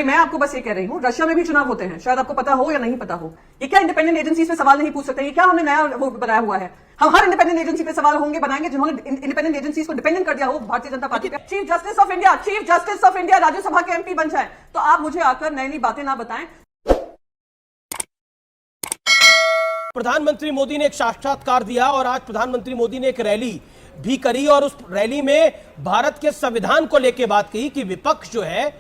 नहीं, मैं आपको बस ये कह रही हूँ, रशिया में भी चुनाव होते हैं, शायद आपको पता हो या नहीं पता हो। ये क्या इंडिपेंडेंट एजेंसी पे सवाल नहीं पूछ सकते? ये क्या हमने नया वो बनाया हुआ है? हम हर इंडिपेंडेंट एजेंसी पे सवाल होंगे बनाएंगे जिन्होंने इंडिपेंडेंट एजेंसी को डिपेंडेंट कर दिया हो भारतीय जनता पार्टी पे। Chief justice of India Rajya Sabha के एमपी बन जाए तो आप मुझे आकर नई नई बातें ना बताएं। प्रधानमंत्री मोदी ने एक साक्षात्कार दिया और आज प्रधानमंत्री मोदी ने एक रैली भी करी और उस रैली में भारत के संविधान को लेकर बात कही कि विपक्ष जो है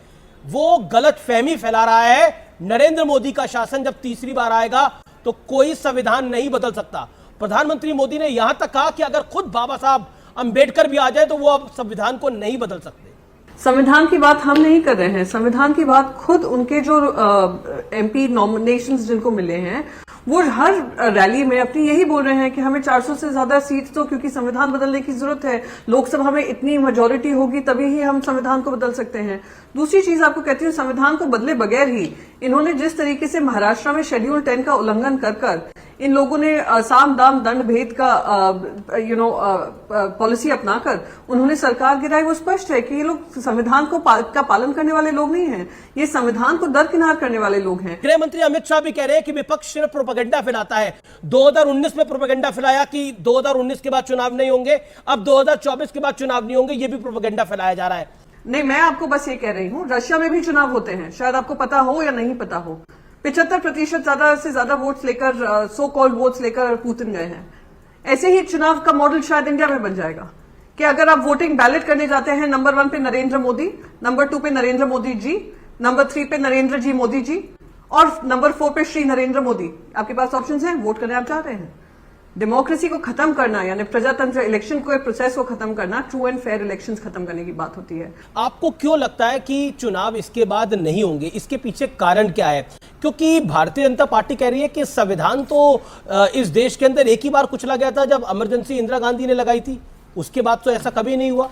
वो गलत फहमी फैला रहा है। नरेंद्र मोदी का शासन जब तीसरी बार आएगा तो कोई संविधान नहीं बदल सकता। प्रधानमंत्री मोदी ने यहां तक कहा कि अगर खुद बाबा साहब अंबेडकर भी आ जाए तो वो अब संविधान को नहीं बदल सकते। संविधान की बात हम नहीं कर रहे हैं, संविधान की बात खुद उनके जो एमपी नॉमिनेशंस जिनको मिले हैं वो हर रैली में अपनी यही बोल रहे हैं कि हमें 400 से ज्यादा सीट तो क्योंकि संविधान बदलने की जरूरत है, लोकसभा में इतनी मेजोरिटी होगी तभी ही हम संविधान को बदल सकते हैं। दूसरी चीज आपको कहती हूँ, संविधान को बदले बगैर ही इन्होंने जिस तरीके से महाराष्ट्र में शेड्यूल 10 का उल्लंघन कर इन लोगों ने साम दाम दंड भेद का पॉलिसी अपनाकर उन्होंने सरकार गिराई, वो स्पष्ट है कि ये लोग संविधान का पालन करने वाले लोग नहीं हैं, ये संविधान को दरकिनार करने वाले लोग हैं। गृह मंत्री अमित शाह भी कह रहे हैं कि विपक्ष सिर्फ प्रोपेगेंडा फैलाता है। 2019 में प्रोपेगेंडा फैलाया कि 2019 के बाद चुनाव नहीं होंगे, अब 2024 के बाद चुनाव नहीं होंगे, ये भी प्रोपेगेंडा फैलाया जा रहा है। नहीं, मैं आपको बस ये कह रही हूँ, रशिया में भी चुनाव होते हैं, शायद आपको पता हो या नहीं पता हो। 75% ज्यादा से ज्यादा वोट्स लेकर सो कॉल्ड वोट्स लेकर पुतिन गए हैं। ऐसे ही चुनाव का मॉडल शायद इंडिया में बन जाएगा कि अगर आप वोटिंग बैलेट करने जाते हैं, नंबर 1 पे नरेंद्र मोदी, नंबर 2 पे नरेंद्र मोदी जी, नंबर 3 पे नरेंद्र जी मोदी जी और नंबर 4 पे श्री नरेंद्र मोदी, आपके पास ऑप्शंस हैं, वोट करने आप चाहते हैं। डेमोक्रेसी को खत्म करना यानी प्रजातंत्र इलेक्शन को प्रोसेस को खत्म करना, ट्रू एंड फेयर इलेक्शंस खत्म करने की बात होती है। आपको क्यों लगता है कि चुनाव इसके बाद नहीं होंगे? इसके पीछे कारण क्या है? क्योंकि भारतीय जनता पार्टी कह रही है कि संविधान तो इस देश के अंदर एक ही बार कुचला गया था जब इमरजेंसी इंदिरा गांधी ने लगाई थी, उसके बाद तो ऐसा कभी नहीं हुआ।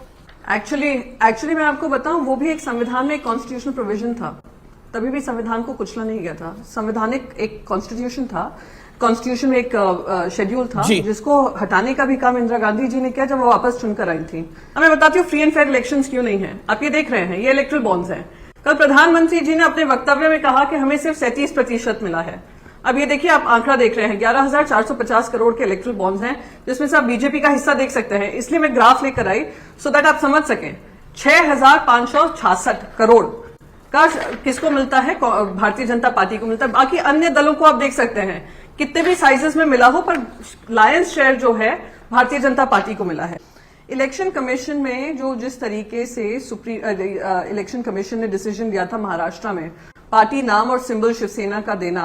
एक्चुअली मैं आपको बताऊं, वो भी एक संविधान में एक कॉन्स्टिट्यूशनल प्रोविजन था, तभी भी संविधान को कुचला नहीं गया था। संवैधानिक एक कॉन्स्टिट्यूशन था, कॉन्स्टिट्यूशन में एक शेड्यूल था जिसको हटाने का भी काम इंदिरा गांधी जी ने किया जब वो वापस चुनकर आई थी। अब मैं बताती हूँ फ्री एंड फेयर इलेक्शंस क्यों नहीं है। आप ये देख रहे हैं, ये इलेक्ट्रल बॉन्ड्स हैं। कल प्रधानमंत्री जी ने अपने वक्तव्य में कहा कि हमें सिर्फ 37% मिला है। अब ये देखिए, आप आंकड़ा देख रहे हैं, 11,450 करोड़ के इलेक्ट्रल बॉन्ड्स हैं, जिसमें से आप बीजेपी का हिस्सा देख सकते हैं। इसलिए मैं ग्राफ लेकर आई सो दैट आप समझ सकें। 6,566 करोड़ का किसको मिलता है? भारतीय जनता पार्टी को मिलता है। बाकी अन्य दलों को आप देख सकते हैं कितने भी साइजेस में मिला हो, पर लायंस शेयर जो है भारतीय जनता पार्टी को मिला है। इलेक्शन कमीशन में जो जिस तरीके से इलेक्शन कमीशन ने डिसीजन लिया था महाराष्ट्र में पार्टी नाम और सिंबल शिवसेना का देना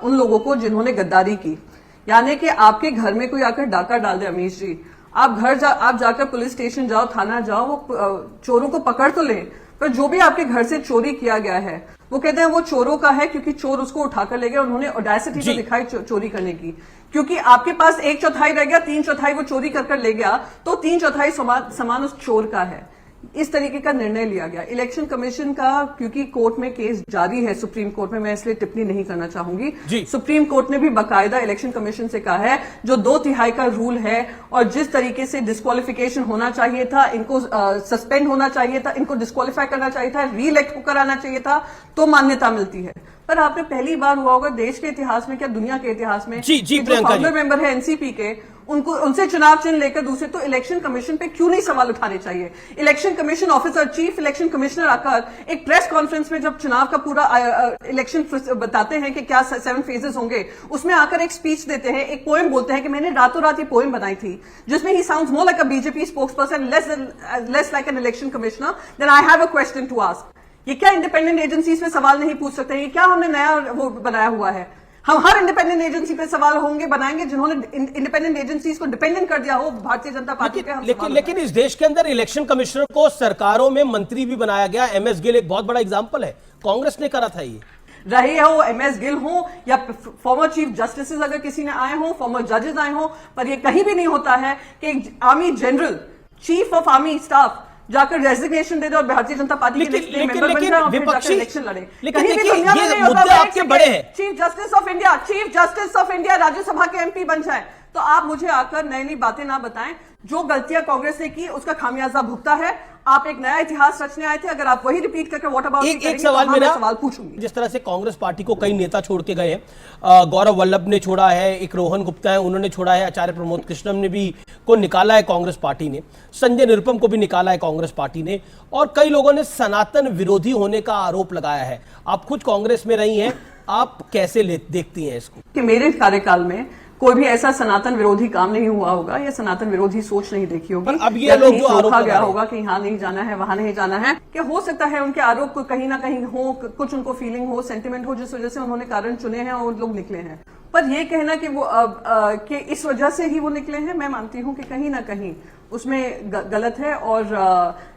उन लोगों को जिन्होंने गद्दारी की, यानी कि आपके घर में कोई आकर डाका डाल दे, अमीश जी, आप जाकर पुलिस स्टेशन जाओ, थाना जाओ, वो चोरों को पकड़ तो लें, पर जो भी आपके घर से चोरी किया गया है वो कहते हैं वो चोरों का है क्योंकि चोर उसको उठाकर ले गए। उन्होंने ऑडेसिटी तो दिखाई चोरी करने की, क्योंकि आपके पास 1/4 रह गया, 3/4 वो चोरी कर ले गया, तो 3/4 सामान उस चोर का है। इस तरीके का निर्णय लिया गया इलेक्शन कमीशन का। क्योंकि कोर्ट में केस जारी है, सुप्रीम कोर्ट में, मैं इसलिए टिप्पणी नहीं करना चाहूंगी। सुप्रीम कोर्ट ने भी बाकायदा इलेक्शन कमीशन से कहा है जो 2/3 का रूल है और जिस तरीके से डिस्क्वालिफिकेशन होना चाहिए था, इनको सस्पेंड होना चाहिए था, इनको डिस्क्वालीफाई करना चाहिए था, रीइलेक्ट होकर आना चाहिए था, तो मान्यता मिलती है। पर आपने पहली बार हुआ होगा देश के इतिहास में, क्या दुनिया के इतिहास में, जो फाउंडर मेंबर है एनसीपी के, उनसे चुनाव चिन्ह लेकर दूसरे, तो इलेक्शन कमीशन पे क्यों नहीं सवाल उठाने चाहिए? Election commission officer, chief election commissioner आकर एक प्रेस कॉन्फ्रेंस में जब चुनाव का पूरा इलेक्शन बताते हैं कि क्या 7 फेजेस होंगे, उसमें आकर एक स्पीच देते हैं, एक पोएम बोलते हैं कि मैंने रातों रात ये पोएम बनाई थी, जिसमें he sounds more like a BJP spokesperson, less like an election commissioner. Then I have a question to ask, ये क्या इंडिपेंडेंट एजेंसीज पे सवाल नहीं पूछ सकते? ये क्या हमने नया वो बनाया हुआ है? हम हर इंडिपेंडेंट एजेंसी पे सवाल होंगे बनाएंगे जिन्होंने इंडिपेंडेंट एजेंसीज को डिपेंडेंट कर दिया हो भारतीय जनता पार्टी पे। लेकिन इस देश के अंदर इलेक्शन कमिश्नर को सरकारों में मंत्री भी बनाया गया। एमएस गिल एक बहुत बड़ा एग्जांपल है, कांग्रेस ने करा था ये। रहे हो एमएस गिल हो या फॉर्मर चीफ जस्टिस अगर किसी ने आए हो, फॉर्मर जजेस आए हो, पर ये कहीं भी नहीं होता है कि army general, chief of army staff जाकर रेजिग्नेशन दे दे और भारतीय जनता पार्टी के नेक्स्ट मेंबर बन जाए और फिर जाकर इलेक्शन लड़े। कहीं भी दुनिया में नहीं होता आपके बड़े हैं। Chief justice of India Rajya Sabha के एमपी बन जाए तो आप मुझे आकर नई नई बातें ना बताएं। जो गलतियां कांग्रेस ने की उसका खामियाजा भुगता है। आप एक नया इतिहास रचने आए थे, अगर आप वही रिपीट करके व्हाट अबाउट एक सवाल मेरा सवाल पूछूंगी। जिस तरह से कांग्रेस पार्टी को कई नेता छोड़ के गए हैं, गौरव वल्लभ ने छोड़ा है, एक रोहन गुप्ता है उन्होंने छोड़ा है, आचार्य प्रमोद कृष्णम ने भी को निकाला है कांग्रेस पार्टी ने, संजय निरुपम को भी निकाला है कांग्रेस पार्टी ने, और कई लोगों ने सनातन विरोधी होने का आरोप लगाया है। आप खुद कांग्रेस में रही हैं, आप कैसे देखती हैं इसको? कि मेरे कार्यकाल में कोई भी ऐसा सनातन विरोधी काम नहीं हुआ होगा या सनातन विरोधी सोच नहीं देखी होगी। पर अब ये लोग जो आरोप रोका लगा गया रहे हैं। होगा कि यहाँ नहीं जाना है, वहां नहीं जाना है, कि हो सकता है उनके आरोप को कहीं ना कहीं हो, कुछ उनको फीलिंग हो, सेंटिमेंट हो, जिस वजह से उन्होंने कारण चुने हैं और लोग निकले हैं। पर ये कहना कि वो कि इस वजह से ही वो निकले हैं, मैं मानती हूँ कि कहीं ना कहीं उसमें गलत है। और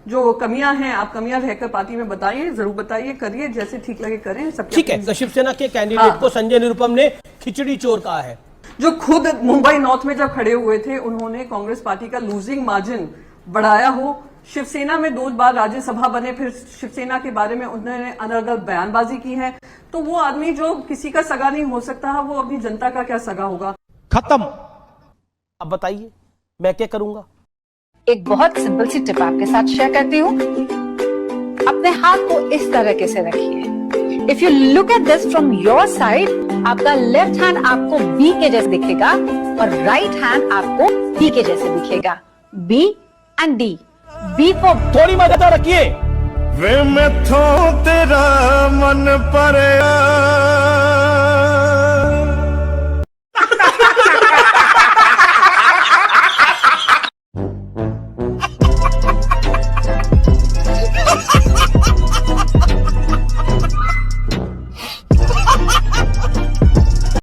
जो कमियां हैं, आप कमियां रहकर पार्टी में बताइए, जरूर बताइए, करिए, जैसे ठीक लगे करें। सब ठीक है, तो शिवसेना के कैंडिडेट को संजय निरुपम ने खिचड़ी चोर कहा है। जो खुद मुंबई नॉर्थ में जब खड़े हुए थे, उन्होंने कांग्रेस पार्टी का लूजिंग मार्जिन बढ़ाया हो, शिवसेना में 2 बार राज्यसभा बने, फिर शिवसेना के बारे में उन्होंने अनर्गल बयानबाजी की है, तो वो आदमी जो किसी का सगा नहीं हो सकता, वो अपनी जनता का क्या सगा होगा? खत्म। अब बताइए मैं क्या करूंगा? एक बहुत सिंपल सी टिप आपके साथ शेयर करती हूँ। अपने हाथ को इस तरीके से रखिए। If you look at this from your side, आपका लेफ्ट हैंड आपको बी के जैसे दिखेगा और राइट हैंड आपको डी के जैसे दिखेगा। B and D. B for थोड़ी मदद रखिए। वे मैथों तेरा मन पड़या